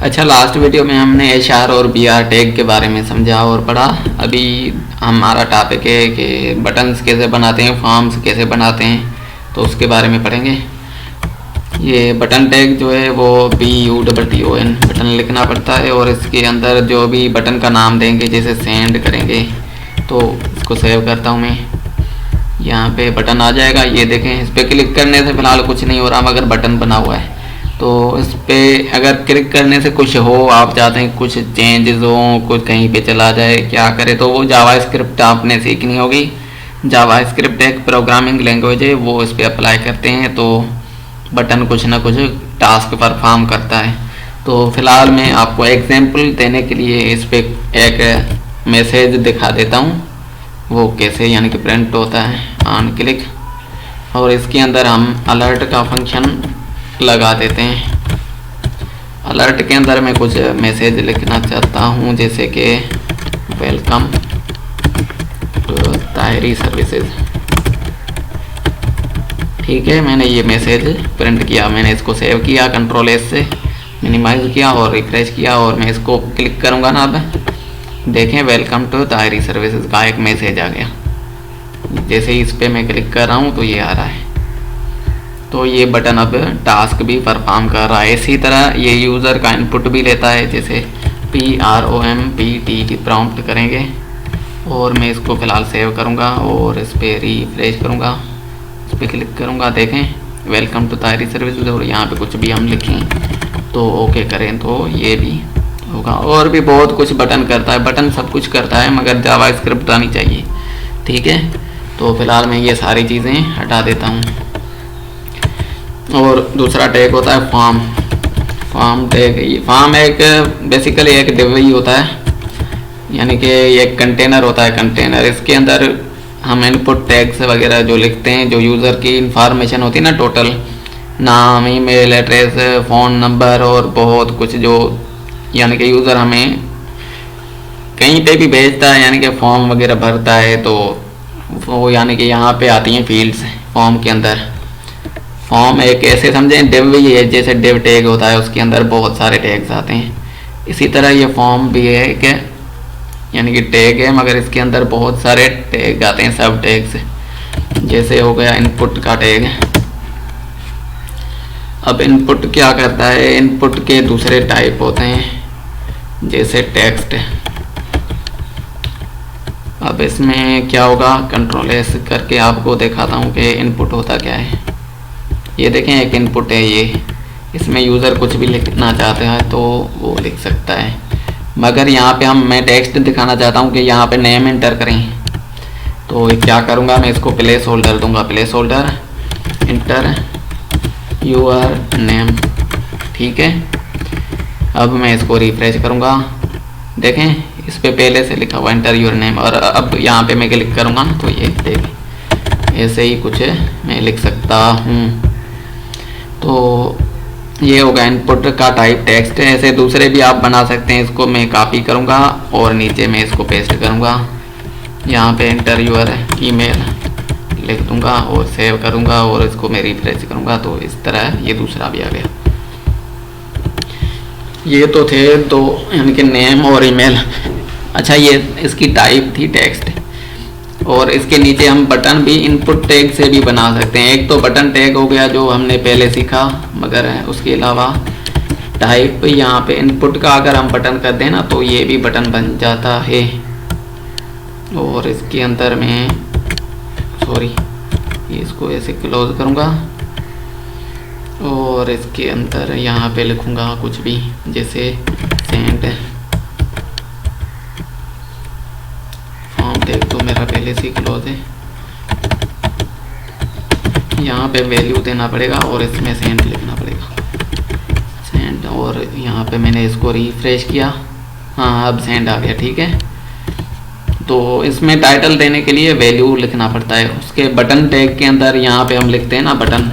अच्छा, last video में हमने HR और BR टैग के बारे में समझा और पढ़ा। अभी हमारा टॉपिक है कि बटन्स कैसे बनाते हैं, फॉर्म्स कैसे बनाते हैं, तो उसके बारे में पढ़ेंगे। ये बटन टैग जो है वो BUTTON बटन लिखना पड़ता है और इसके अंदर जो भी बटन का नाम देंगे, जैसे सेंड करेंगे, तो इसको सेव करता हूँ मैं। यहाँ पे बटन आ जाएगा, ये देखें। इस पर क्लिक करने से फ़िलहाल कुछ नहीं हो रहा, मगर बटन बना हुआ है। तो इस पर अगर क्लिक करने से कुछ हो, आप चाहते हैं कुछ चेंजेस हो, कुछ कहीं पे चला जाए, क्या करें, तो वो जावास्क्रिप्ट आपने सीखनी होगी। जावास्क्रिप्ट एक प्रोग्रामिंग लैंग्वेज है, वो इस पर अप्लाई करते हैं तो बटन कुछ ना कुछ टास्क परफॉर्म करता है। तो फ़िलहाल मैं आपको एग्जांपल देने के लिए इस पर एक मैसेज दिखा देता हूँ, वो कैसे यानी कि प्रिंट होता है ऑन क्लिक। और इसके अंदर हम अलर्ट का फंक्शन लगा देते हैं। अलर्ट के अंदर मैं कुछ मैसेज लिखना चाहता हूँ, जैसे कि वेलकम टू ताहिरी सर्विसेज। ठीक है, मैंने ये मैसेज प्रिंट किया। मैंने इसको सेव किया, Ctrl+S से मिनिमाइज किया और रिफ्रेश किया, और मैं इसको क्लिक करूँगा ना, अब देखें वेलकम टू ताहिरी सर्विसेज का एक मैसेज आ गया। जैसे ही इस पर मैं क्लिक कर रहा हूँ तो ये आ रहा है। तो ये बटन अब टास्क भी परफॉर्म कर रहा है। इसी तरह ये यूज़र का इनपुट भी लेता है, जैसे PROMPT प्रॉम्प्ट करेंगे। और मैं इसको फ़िलहाल सेव करूँगा और इस पर रिफ्रेश करूँगा, इस पर क्लिक करूँगा। देखें वेलकम टू ताहिरी सर्विसेज, और यहाँ पे कुछ भी हम लिखें तो ओके करें तो ये भी होगा। और भी बहुत कुछ बटन करता है, बटन सब कुछ करता है, मगर जावास्क्रिप्ट आनी चाहिए। ठीक है, तो फ़िलहाल मैं ये सारी चीज़ें हटा देता हूँ। और दूसरा टैग होता है फॉर्म टैग। फॉर्म एक बेसिकली एक डिव ही होता है, यानी कि एक कंटेनर होता है। कंटेनर, इसके अंदर हम इनपुट टैग्स वगैरह जो लिखते हैं, जो यूज़र की इंफॉर्मेशन होती है ना, टोटल नाम, ईमेल एड्रेस, फ़ोन नंबर और बहुत कुछ, जो यानी कि यूज़र हमें कहीं पे भी भेजता है, यानी कि फॉर्म वगैरह भरता है, तो वो यानी कि यहाँ पे आती हैं फील्ड्स फॉर्म के अंदर। फॉर्म एक ऐसे समझें डिव ही है, जैसे डिव टैग होता है, उसके अंदर बहुत सारे टैग्स आते हैं। इसी तरह ये फॉर्म भी है कि यानी कि टैग है, मगर इसके अंदर बहुत सारे टैग आते हैं, सब टैग्स। जैसे हो गया इनपुट का टैग। अब इनपुट क्या करता है, इनपुट के दूसरे टाइप होते हैं, जैसे टेक्स्ट। अब इसमें क्या होगा, Ctrl+S करके आपको दिखाता हूँ कि इनपुट होता क्या है। ये देखें एक इनपुट है ये, इसमें यूज़र कुछ भी लिखना चाहते हैं तो वो लिख सकता है। मगर यहाँ पे मैं टेक्स्ट दिखाना चाहता हूँ कि यहाँ पे नेम इंटर करें, तो क्या करूँगा, मैं इसको प्लेस होल्डर दूँगा। Placeholder enter your name. ठीक है, अब मैं इसको रिफ्रेश करूँगा। देखें इस पे पहले से लिखा हुआ इंटर योर नेम, और अब यहाँ पे मैं क्लिक करूँगा ना, तो ये देखें ऐसे ही कुछ मैं लिख सकता हूँ। तो ये होगा इनपुट का टाइप टेक्स्ट है। ऐसे दूसरे भी आप बना सकते हैं। इसको मैं कॉपी करूँगा और नीचे मैं इसको पेस्ट करूँगा। यहाँ पे इंटर योर ईमेल लिख दूँगा और सेव करूँगा, और इसको मैं रिफ्रेश करूँगा, तो इस तरह ये दूसरा भी आ गया। ये तो थे दो, यानी कि नेम और ईमेल। अच्छा, ये इसकी टाइप थी टेक्स्ट, और इसके नीचे हम बटन भी इनपुट टैग से भी बना सकते हैं। एक तो बटन टैग हो गया जो हमने पहले सीखा, मगर उसके अलावा टाइप यहाँ पे इनपुट का अगर हम बटन कर दें ना, तो ये भी बटन बन जाता है। और इसके अंदर मैं इसको ऐसे क्लोज करूँगा, और इसके अंदर यहाँ पे लिखूँगा कुछ भी, जैसे सेंड फॉर्म टैग तो मेरा पहले से क्लोज है। यहाँ पे वैल्यू देना पड़ेगा और इसमें सेंड लिखना पड़ेगा, सेंड। और यहाँ पे मैंने इसको रिफ्रेश किया, हाँ अब सेंड आ गया। ठीक है, तो इसमें टाइटल देने के लिए वैल्यू लिखना पड़ता है। उसके बटन टैग के अंदर यहाँ पे हम लिखते हैं ना बटन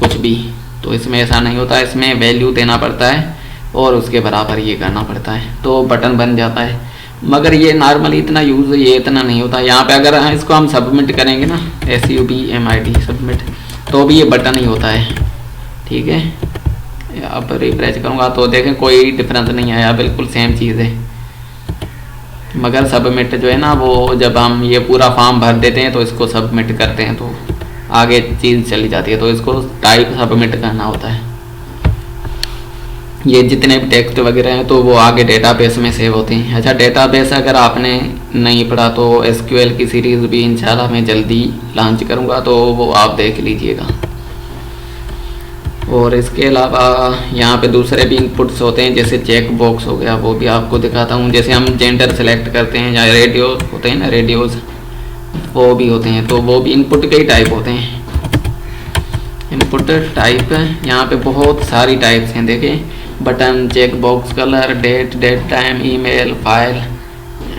कुछ भी, तो इसमें ऐसा नहीं होता, इसमें वैल्यू देना पड़ता है और उसके बराबर ये करना पड़ता है, तो बटन बन जाता है। मगर ये नॉर्मली इतना यूज़ ये इतना नहीं होता। यहाँ पे अगर इसको हम सबमिट करेंगे ना, SUBMIT सबमिट, तो भी ये बटन ही होता है। ठीक है, अब रिफ्रेश करूँगा तो देखें कोई डिफरेंस नहीं आया, बिल्कुल सेम चीज़ है। मगर सबमिट जो है ना, वो जब हम ये पूरा फॉर्म भर देते हैं तो इसको सबमिट करते हैं तो आगे चीज़ चली जाती है, तो इसको टाइप सबमिट करना होता है। ये जितने भी टेक्स्ट वगैरह हैं तो वो आगे डेटाबेस में सेव होते हैं। अच्छा, डेटाबेस अगर आपने नहीं पढ़ा तो एसक्यूएल की सीरीज़ भी इंशाल्लाह मैं जल्दी लॉन्च करूँगा, तो वो आप देख लीजिएगा। और इसके अलावा यहाँ पे दूसरे भी इनपुट्स होते हैं, जैसे चेक बॉक्स हो गया, वो भी आपको दिखाता हूँ। जैसे हम जेंडर सेलेक्ट करते हैं या रेडियो होते हैं ना, रेडियोज़ वो भी होते हैं, तो वो भी इनपुट के ही टाइप होते हैं। इनपुट टाइप यहाँ पे बहुत सारी टाइप्स हैं, देखें, button, check box, colour, date, date time, email, file,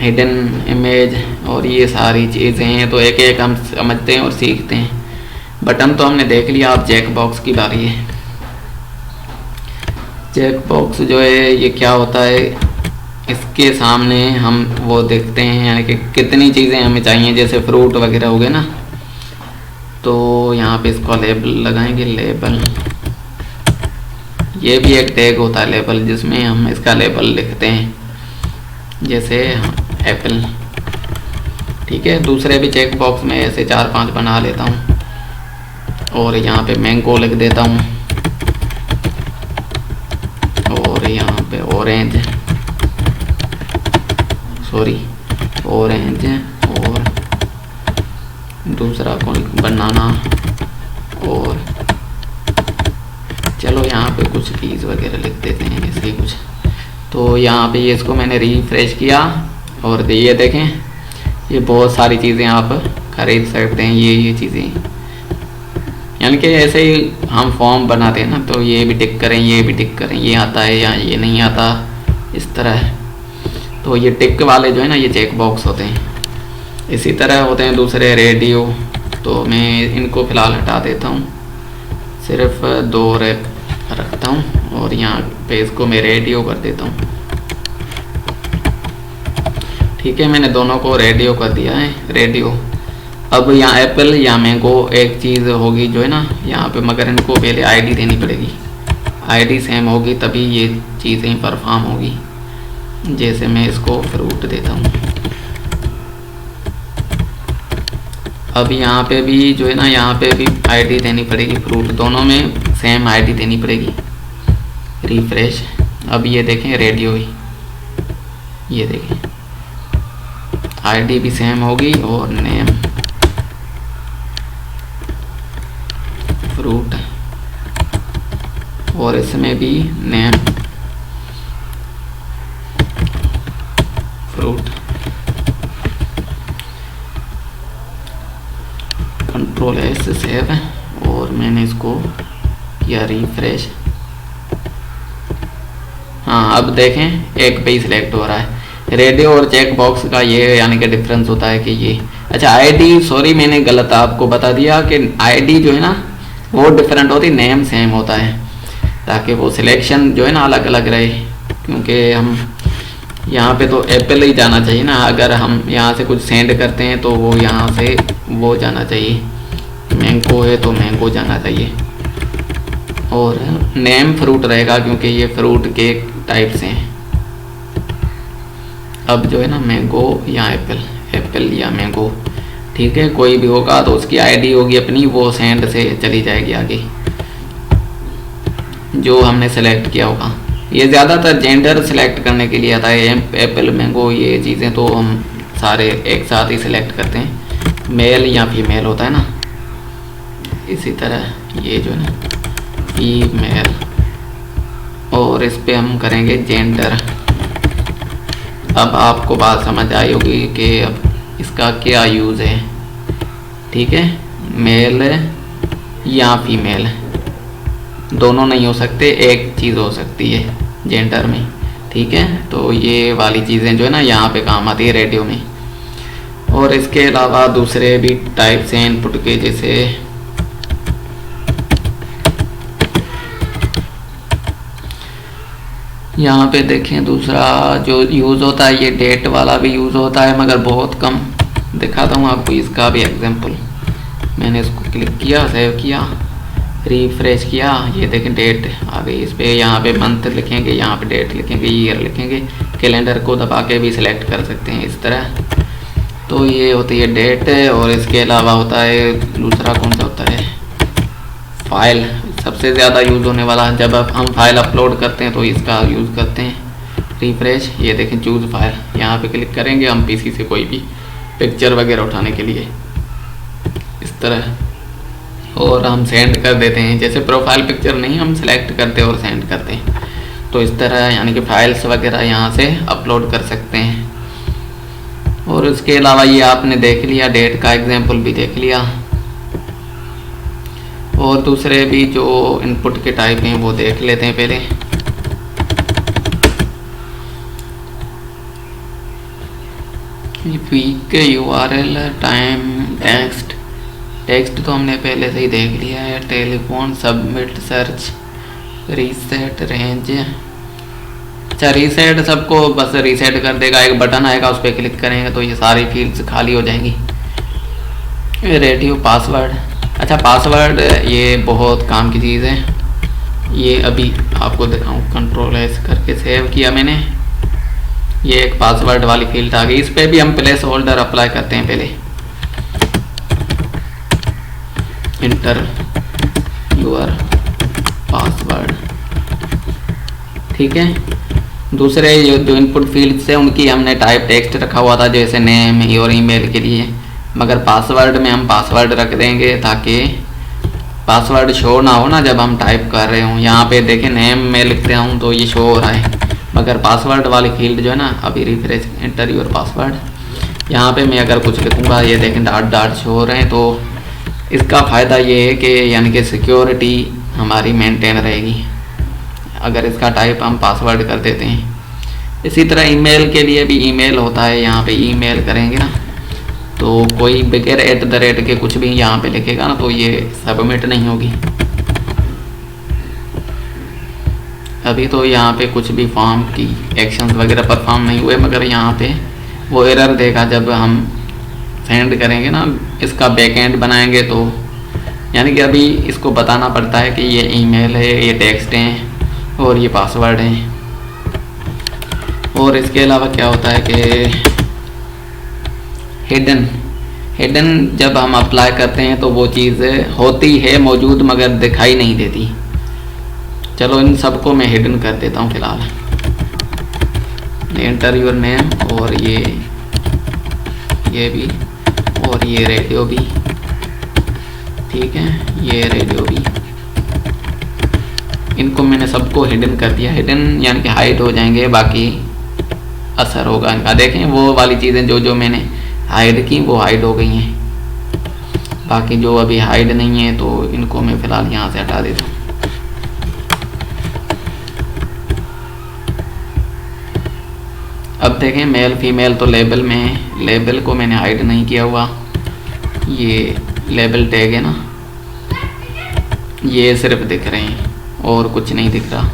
hidden image, और ये सारी चीज़ें हैं। तो एक एक हम समझते हैं और सीखते हैं। बटन तो हमने देख लिया, अब चेक बॉक्स की बारी है। चेक बॉक्स जो है ये क्या होता है, इसके सामने हम वो देखते हैं यानी कि कितनी चीज़ें हमें चाहिए, जैसे फ्रूट वगैरह हो गए ना, तो यहाँ पे इसको लेबल लगाएंगे। लेबल ये भी एक टैग होता है लेबल, जिसमें हम इसका लेबल लिखते हैं, जैसे एप्पल। ठीक है, दूसरे भी चेक बॉक्स में ऐसे 4-5 बना लेता हूँ और यहाँ पे मैंगो लिख देता हूँ, और यहाँ पे ऑरेंज, ऑरेंज, और दूसरा कोई बनाना, और चलो यहाँ पे कुछ कीज़ वगैरह लिख देते हैं इसकी कुछ। तो यहाँ पे ये इसको मैंने रिफ्रेश किया और ये देखें, ये बहुत सारी चीज़ें आप खरीद सकते हैं। ये चीज़ें यानी कि ऐसे ही हम फॉर्म बनाते हैं ना, तो ये भी टिक करें, ये भी टिक करें, ये आता है या ये नहीं आता, इस तरह। तो ये टिक वाले जो है ना, ये चेक बॉक्स होते हैं। इसी तरह होते हैं दूसरे रेडियो, तो मैं इनको फ़िलहाल हटा देता हूँ, सिर्फ 2 रखता हूँ और यहाँ पे इसको मैं रेडियो कर देता हूँ। ठीक है, मैंने दोनों को रेडियो कर दिया है, रेडियो। अब यहाँ एप्पल या मैंगो एक चीज़ होगी जो है ना यहाँ पे, मगर इनको पहले आईडी देनी पड़ेगी। आईडी सेम होगी तभी ये चीज़ें परफॉर्म होगी। जैसे मैं इसको फ्रूट देता हूँ। अब यहाँ पे भी जो है ना, यहाँ पे भी आईडी देनी पड़ेगी, फ्रूट दोनों में सेम आईडी देनी पड़ेगी। रिफ्रेश, अब ये देखें रेडियो ही, ये देखें आईडी भी सेम होगी और नेम फ्रूट, और इसमें भी नेम फ्रूट। कंट्रोल एस से सेव, और मैंने इसको किया रिफ्रेश। हाँ, अब देखें एक पे ही सिलेक्ट हो रहा है। रेडियो और चेक बॉक्स का ये यानी कि डिफरेंस होता है कि ये, अच्छा आईडी, सॉरी मैंने गलत आपको बता दिया कि आईडी जो है ना वो डिफरेंट होती, नेम सेम होता है, ताकि वो सिलेक्शन जो है ना अलग अलग रहे। क्योंकि हम यहाँ पे तो एप्पल ही जाना चाहिए ना, अगर हम यहाँ से कुछ सेंड करते हैं तो वो यहाँ से वो जाना चाहिए, मैंगो है तो मैंगो जाना चाहिए, और नेम फ्रूट रहेगा क्योंकि ये फ्रूट के टाइप से हैं। अब जो है ना मैंगो या एप्पल, एप्पल या मैंगो, ठीक है, कोई भी होगा तो उसकी आईडी होगी अपनी, वो सेंड से चली जाएगी आगे जो हमने सेलेक्ट किया होगा। ये ज़्यादातर जेंडर सेलेक्ट करने के लिए आता है, एप्पल मैंगो ये चीज़ें तो हम सारे एक साथ ही सिलेक्ट करते हैं, मेल या फीमेल होता है ना। इसी तरह ये जो है ना फीमेल, और इस पे हम करेंगे जेंडर। अब आपको बात समझ आई होगी कि अब इसका क्या यूज़ है। ठीक है, मेल या फीमेल दोनों नहीं हो सकते, एक चीज़ हो सकती है जेंडर में। ठीक है, तो ये वाली चीज़ें जो है ना यहाँ पे काम आती है रेडियो में। और इसके अलावा दूसरे भी टाइप्स हैं इनपुट के, जैसे यहाँ पे देखें दूसरा जो यूज़ होता है, ये डेट वाला भी यूज़ होता है मगर बहुत कम। दिखाता हूँ आपको इसका भी एग्जांपल। मैंने इसको क्लिक किया, सेव किया, रिफ्रेश किया, ये देखें डेट आ गई इस पर। यहाँ पे मंथ लिखेंगे, यहाँ पे डेट लिखेंगे, ईयर लिखेंगे। कैलेंडर को दबा के भी सिलेक्ट कर सकते हैं इस तरह। तो ये होती है डेट। और इसके अलावा होता है दूसरा, कौन सा होता है, फाइल। सबसे ज़्यादा यूज़ होने वाला, जब हम फाइल अपलोड करते हैं तो इसका यूज़ करते हैं। रिफ्रेश, ये देखें चूज़ फाइल, यहाँ पे क्लिक करेंगे हम पीसी से कोई भी पिक्चर वगैरह उठाने के लिए इस तरह, और हम सेंड कर देते हैं। जैसे प्रोफाइल पिक्चर नहीं, हम सेलेक्ट करते हैं और सेंड करते हैं। तो इस तरह यानी कि फाइल्स वगैरह यहाँ से अपलोड कर सकते हैं। और इसके अलावा ये आपने देख लिया, डेट का एग्जाम्पल भी देख लिया। और दूसरे भी जो इनपुट के टाइप हैं वो देख लेते हैं पहले। Week, URL, time, text. Text तो हमने पहले से ही देख लिया है। Telephone, submit, search, reset, range. अच्छा, रीसेट सबको बस रीसेट कर देगा, एक बटन आएगा उस पर क्लिक करेंगे तो ये सारी फील्ड्स खाली हो जाएंगी। Radio, password. अच्छा, पासवर्ड ये बहुत काम की चीज़ है। ये अभी आपको दिखाऊं, कंट्रोल एस करके सेव किया मैंने। ये एक पासवर्ड वाली फील्ड आ गई, इस पर भी हम प्लेस होल्डर अप्लाई करते हैं पहले। इंटर योर पासवर्ड, ठीक है। दूसरे जो इनपुट फील्ड्स है उनकी हमने टाइप टेक्स्ट रखा हुआ था, जैसे नेम और ईमेल के लिए, मगर पासवर्ड में हम पासवर्ड रख देंगे ताकि पासवर्ड शो ना हो ना जब हम टाइप कर रहे हों। यहाँ पे देखें नेम में लिखते हूँ तो ये शो हो रहा है, मगर पासवर्ड वाली फील्ड जो है ना, अभी रिफ्रेश, एंटर योर पासवर्ड, यहाँ पे मैं अगर कुछ लिखूँगा ये देखें डॉट डॉट शो हो रहे हैं। तो इसका फ़ायदा ये है कि यानी कि सिक्योरिटी हमारी मेंटेन रहेगी अगर इसका टाइप हम पासवर्ड कर देते हैं। इसी तरह ईमेल के लिए भी ईमेल होता है, यहाँ पे ईमेल करेंगे ना तो कोई बगैर @ के कुछ भी यहाँ पे लिखेगा ना तो ये सबमिट नहीं होगी। अभी तो यहाँ पे कुछ भी फॉर्म की एक्शंस वगैरह परफॉर्म नहीं हुए, मगर यहाँ पे वो एरर देगा जब हम सेंड करेंगे ना, इसका बैकएंड बनाएंगे तो यानी कि अभी इसको बताना पड़ता है कि ये ईमेल है, ये टेक्स्ट हैं और ये पासवर्ड हैं। और इसके अलावा क्या होता है कि हिडन जब हम अप्लाई करते हैं तो वो चीज़ होती है मौजूद मगर दिखाई नहीं देती। चलो इन सबको मैं हिडन कर देता हूँ फिलहाल। एंटर योर नेम, और ये भी, और ये रेडियो भी, ठीक है, ये रेडियो भी, इनको मैंने सबको हिडन कर दिया। हिडन यानी कि हाइड हो जाएंगे, बाकी असर होगा इनका। देखें वो वाली चीज़ें जो मैंने हाइड की वो हाइड हो गई हैं, बाकी जो अभी हाइड नहीं है तो इनको मैं फ़िलहाल यहाँ से हटा देता हूँ। अब देखें मेल फीमेल तो लेबल में, लेबल को मैंने हाइड नहीं किया हुआ। ये लेबल टैग है ना, ये सिर्फ दिख रहे हैं और कुछ नहीं दिख रहा।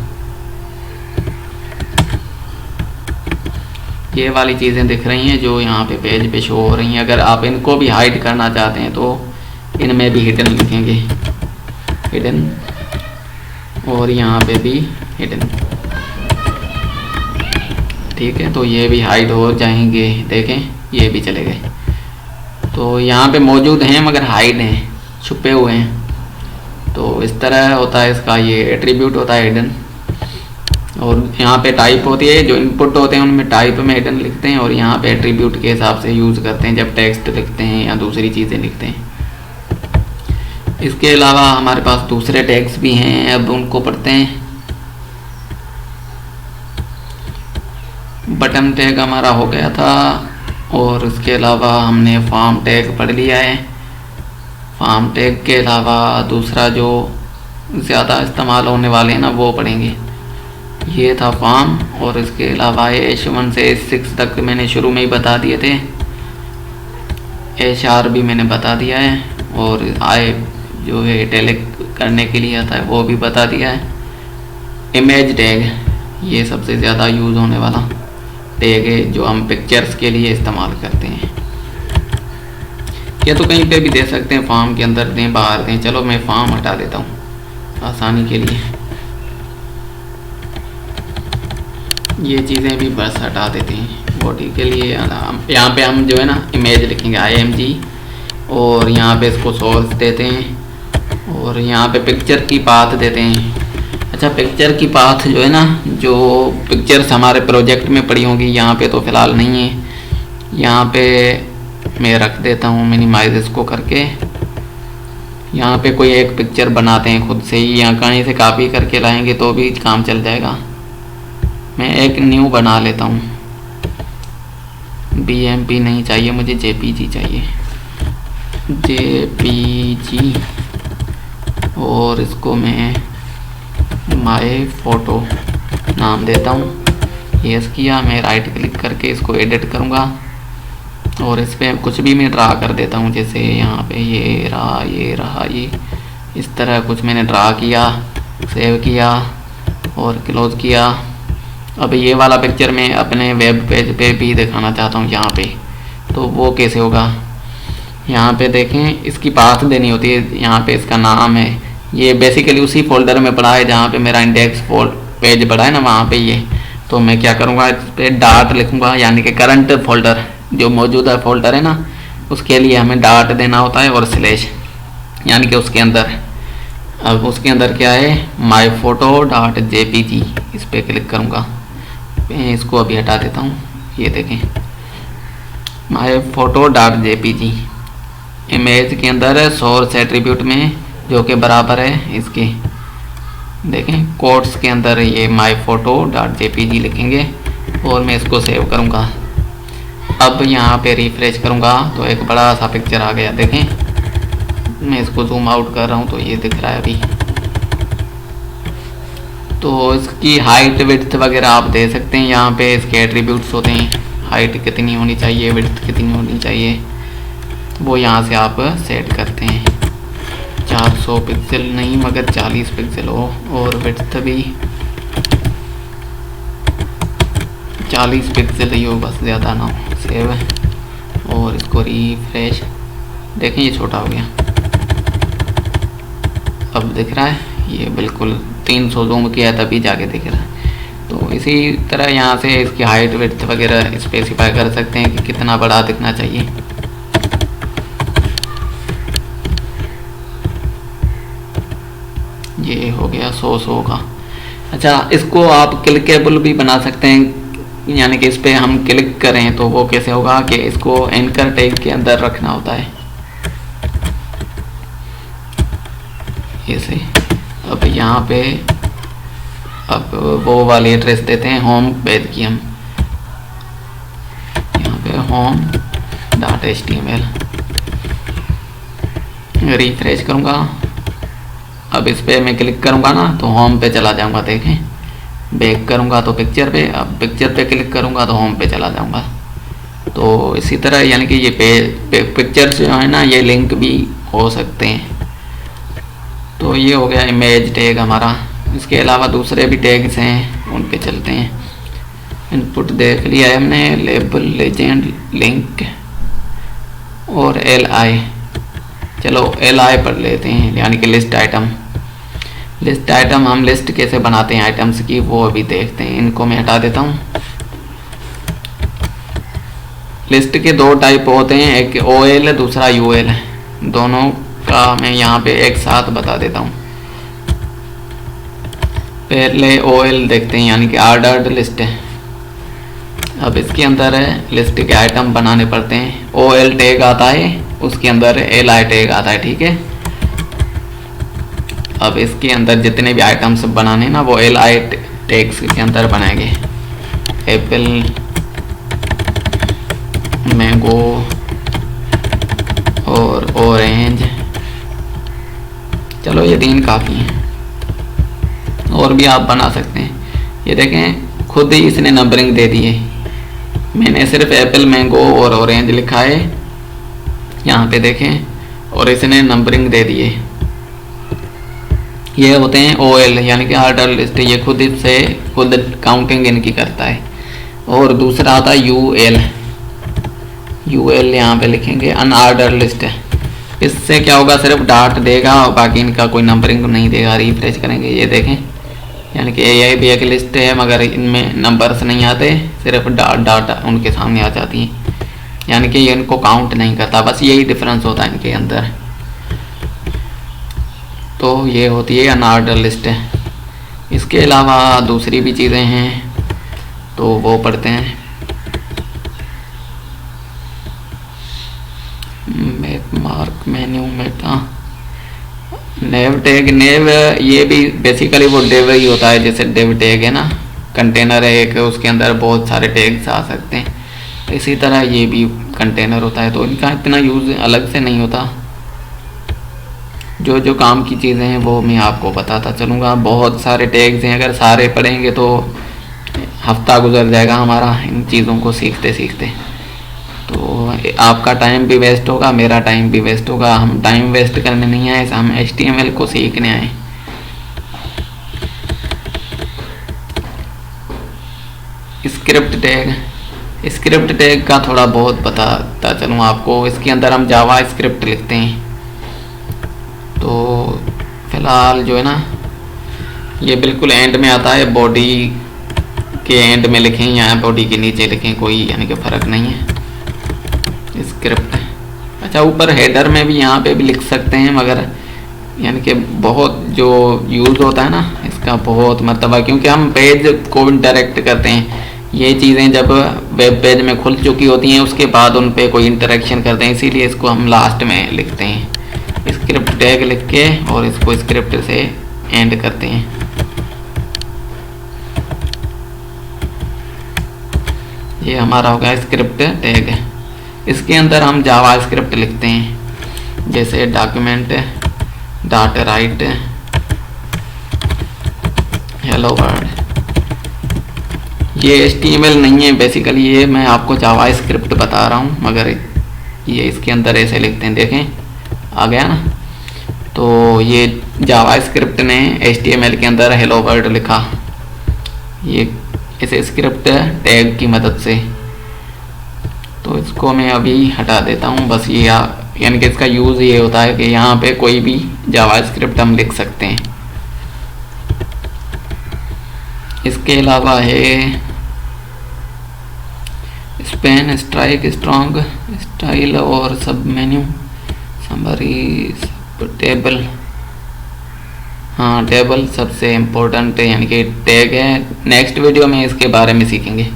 ये वाली चीज़ें दिख रही हैं जो यहाँ पे पेज पे शो हो रही हैं। अगर आप इनको भी हाइड करना चाहते हैं तो इनमें भी हिडन लिखेंगे, हिडन, और यहाँ पे भी हिडन, ठीक है। तो ये भी हाइड हो जाएंगे, देखें ये भी चले गए। तो यहाँ पे मौजूद हैं मगर हाइड हैं, छुपे हुए हैं। तो इस तरह होता है इसका, ये एट्रीब्यूट होता है हिडन। और यहाँ पे टाइप होती है, जो इनपुट होते हैं उनमें टाइप में हिडन लिखते हैं, और यहाँ पे एट्रीब्यूट के हिसाब से यूज़ करते हैं जब टेक्स्ट लिखते हैं या दूसरी चीज़ें लिखते हैं। इसके अलावा हमारे पास दूसरे टैग्स भी हैं, अब उनको पढ़ते हैं। बटन टैग हमारा हो गया था, और इसके अलावा हमने फॉर्म टैग पढ़ लिया है। फॉर्म टैग के अलावा दूसरा जो ज़्यादा इस्तेमाल होने वाले हैं ना वो पढ़ेंगे। ये था फॉर्म, और इसके अलावा H1 से H6 तक मैंने शुरू में ही बता दिए थे। HR भी मैंने बता दिया है, और I जो है इटैलिक करने के लिए आता है वो भी बता दिया है। इमेज टैग ये सबसे ज़्यादा यूज़ होने वाला टैग है जो हम पिक्चर्स के लिए इस्तेमाल करते हैं। ये तो कहीं पे भी दे सकते हैं, फॉर्म के अंदर दें बाहर दें। चलो मैं फॉर्म हटा देता हूँ। आसानी के लिए ये चीज़ें भी बस हटा देते हैं बॉडी के लिए। यहाँ पे हम जो है ना इमेज लिखेंगे IMG और यहाँ पे इसको सोर्स देते हैं और यहाँ पे पिक्चर की पाथ देते हैं। अच्छा, पिक्चर की पाथ जो है ना, जो पिक्चर्स हमारे प्रोजेक्ट में पड़ी होंगी यहाँ पे तो फ़िलहाल नहीं है। यहाँ पे मैं रख देता हूँ मिनिमाइज इसको करके। यहाँ पे कोई एक पिक्चर बनाते हैं खुद से ही, यहाँ कहीं से कॉपी करके लाएंगे तो भी काम चल जाएगा। मैं एक न्यू बना लेता हूँ। BMP नहीं चाहिए मुझे, JPG चाहिए, JPG। और इसको मैं माय फोटो नाम देता हूँ। यस किया, मैं राइट क्लिक करके इसको एडिट करूँगा और इस पर कुछ भी मैं ड्रा कर देता हूँ। जैसे यहाँ पे ये रहा ये इस तरह कुछ मैंने ड्रा किया, सेव किया और क्लोज किया। अब ये वाला पिक्चर मैं अपने वेब पेज पे भी दिखाना चाहता हूँ यहाँ पे, तो वो कैसे होगा। यहाँ पे देखें, इसकी पाथ देनी होती है। यहाँ पे इसका नाम है, ये बेसिकली उसी फोल्डर में पड़ा है जहाँ पे मेरा इंडेक्स पेज पड़ा है ना, वहाँ पे ये। तो मैं क्या करूँगा, इस पर डॉट लिखूँगा, यानी कि करंट फोल्डर जो मौजूदा फोल्डर है ना, उसके लिए हमें डॉट देना होता है और स्लैश, यानी कि उसके अंदर। अब उसके अंदर क्या है, myphoto.jpg, इस पर क्लिक करूँगा। मैं इसको अभी हटा देता हूँ। ये देखें, myphoto.jpg इमेज के अंदर सोर्स एट्रीब्यूट में जो कि बराबर है इसके, देखें कोट्स के अंदर ये myphoto.jpg लिखेंगे और मैं इसको सेव करूँगा। अब यहाँ पे रिफ्रेश करूँगा तो एक बड़ा सा पिक्चर आ गया। देखें, मैं इसको जूम आउट कर रहा हूँ तो ये दिख रहा है अभी। तो इसकी हाइट विड्थ वगैरह आप दे सकते हैं। यहाँ पे इसके एट्रीब्यूट्स होते हैं, हाइट कितनी होनी चाहिए, विड्थ कितनी होनी चाहिए, वो यहाँ से आप सेट करते हैं। 400 पिक्सल नहीं मगर 40 पिक्सल हो, और विड्थ भी 40 पिक्सल ही हो, बस ज़्यादा ना हो। सेव और इसको रिफ्रेश। देखें ये छोटा हो गया, अब दिख रहा है। ये बिल्कुल 300 जूम किया है तभी जाके दिख रहा है। तो इसी तरह यहाँ से इसकी हाइट विड्थ वगैरह स्पेसिफाई कर सकते हैं कि कितना बड़ा दिखना चाहिए। ये हो गया 100 का। अच्छा, इसको आप क्लिकेबल भी बना सकते हैं, यानी कि इस पर हम क्लिक करें तो वो कैसे होगा कि इसको एंकर टैग के अंदर रखना होता है ऐसे। अब यहाँ पे अब वो वाली एड्रेस देते हैं होम पेज की, हम यहाँ पे home.html रिफ्रेश करूँगा। अब इस पर मैं क्लिक करूँगा ना तो होम पे चला जाऊँगा। देखें, बैक करूँगा तो पिक्चर पे, अब पिक्चर पे क्लिक करूँगा तो होम पे चला जाऊँगा। तो इसी तरह यानी कि ये पिक्चर्स जो है ना, ये लिंक भी हो सकते हैं। तो ये हो गया इमेज टैग हमारा। इसके अलावा दूसरे भी टैग्स हैं, उन पे चलते हैं। इनपुट देख लिया है हमने, लेबल, लेजेंड, लिंक और LI। चलो LI पढ़ लेते हैं, यानी कि लिस्ट आइटम। लिस्ट आइटम हम लिस्ट कैसे बनाते हैं आइटम्स की, वो अभी देखते हैं। इनको मैं हटा देता हूँ। लिस्ट के 2 टाइप होते हैं, एक OL है, दूसरा UL है। दोनों का मैं यहाँ पे एक साथ बता देता हूँ। पहले OL देखते हैं, यानी कि ऑर्डर्ड लिस्ट है। अब इसके अंदर है लिस्ट के आइटम बनाने पड़ते हैं। OL टैग आता है, उसके अंदर LI टैग आता है, ठीक है। अब इसके अंदर जितने भी आइटम्स बनाने ना, वो LI टैग्स के अंदर बनाएंगे। एप्पल, मैंगो और ऑरेंज। चलो ये 3 काफ़ी हैं, और भी आप बना सकते हैं। ये देखें, खुद ही इसने नंबरिंग दे दी है। मैंने सिर्फ एप्पल, मैंगो और ऑरेंज लिखा है यहाँ पे देखें, और इसने नंबरिंग दे दी है। ये होते हैं OL, यानी कि ऑर्डर लिस्ट। ये खुद काउंटिंग इनकी करता है। और दूसरा आता है UL। UL यहाँ पे लिखेंगे, अनऑर्डर लिस्ट है। इससे क्या होगा, सिर्फ डाट देगा और बाकी इनका कोई नंबरिंग नहीं देगा। रिफ्रेश करेंगे, ये देखें, यानी कि ये भी एक लिस्ट है मगर इनमें नंबर्स नहीं आते, सिर्फ डाट डाट उनके सामने आ जाती हैं, यानी कि ये इनको काउंट नहीं करता। बस यही डिफरेंस होता है इनके अंदर। तो ये होती है अनऑर्डर लिस्ट। इसके अलावा दूसरी भी चीज़ें हैं, तो वो पढ़ते हैं। मार्क मेन्यू मेटा नेव टैग। नेव ये भी बेसिकली वो डेव ही होता है, जैसे डेव टैग है ना, कंटेनर है एक, उसके अंदर बहुत सारे टैग्स आ सकते हैं, इसी तरह ये भी कंटेनर होता है। तो इनका इतना यूज़ अलग से नहीं होता। जो जो काम की चीज़ें हैं वो मैं आपको बताता चलूँगा। बहुत सारे टैग्स हैं, अगर सारे पढ़ेंगे तो हफ्ता गुजर जाएगा हमारा इन चीज़ों को सीखते सीखते। तो आपका टाइम भी वेस्ट होगा, मेरा टाइम भी वेस्ट होगा। हम टाइम वेस्ट करने नहीं आए, हम HTML को सीखने आए। Script tag. स्क्रिप्ट टैग का थोड़ा बहुत बताता चलूँ आपको। इसके अंदर हम जावा स्क्रिप्ट लिखते हैं। तो फिलहाल जो है ना, ये बिल्कुल एंड में आता है, बॉडी के एंड में लिखें या बॉडी के नीचे लिखें, कोई यानी कि फ़र्क नहीं है। स्क्रिप्ट, अच्छा ऊपर हेडर में भी यहाँ पे भी लिख सकते हैं, मगर यानी कि बहुत जो यूज़ होता है ना इसका बहुत मतलब है, क्योंकि हम पेज को इंटरेक्ट करते हैं। ये चीज़ें जब वेब पेज में खुल चुकी होती हैं उसके बाद उन पे कोई इंटरेक्शन करते हैं, इसीलिए इसको हम लास्ट में लिखते हैं। स्क्रिप्ट टैग लिख के और इसको स्क्रिप्ट से एंड करते हैं। ये हमारा होगा स्क्रिप्ट टैग। इसके अंदर हम जावा स्क्रिप्ट लिखते हैं, जैसे document dot right hello world. ये HTML नहीं है बेसिकली, ये मैं आपको जावा स्क्रिप्ट बता रहा हूँ, मगर ये इसके अंदर ऐसे लिखते हैं, देखें आ गया ना। तो ये जावा स्क्रिप्ट ने HTML के अंदर हेलो वर्ल्ड लिखा, ये इस स्क्रिप्ट टैग की मदद से। तो इसको मैं अभी हटा देता हूँ। बस ये यानी कि इसका यूज़ ये होता है कि यहाँ पे कोई भी जावा स्क्रिप्ट हम लिख सकते हैं। इसके अलावा है स्पेन, स्ट्राइक, स्ट्रॉन्ग, स्टाइल और सब मेन्यू, समरी, सब टेबल। हाँ टेबल सबसे इम्पोर्टेंट यानी कि टैग है। नेक्स्ट वीडियो में इसके बारे में सीखेंगे।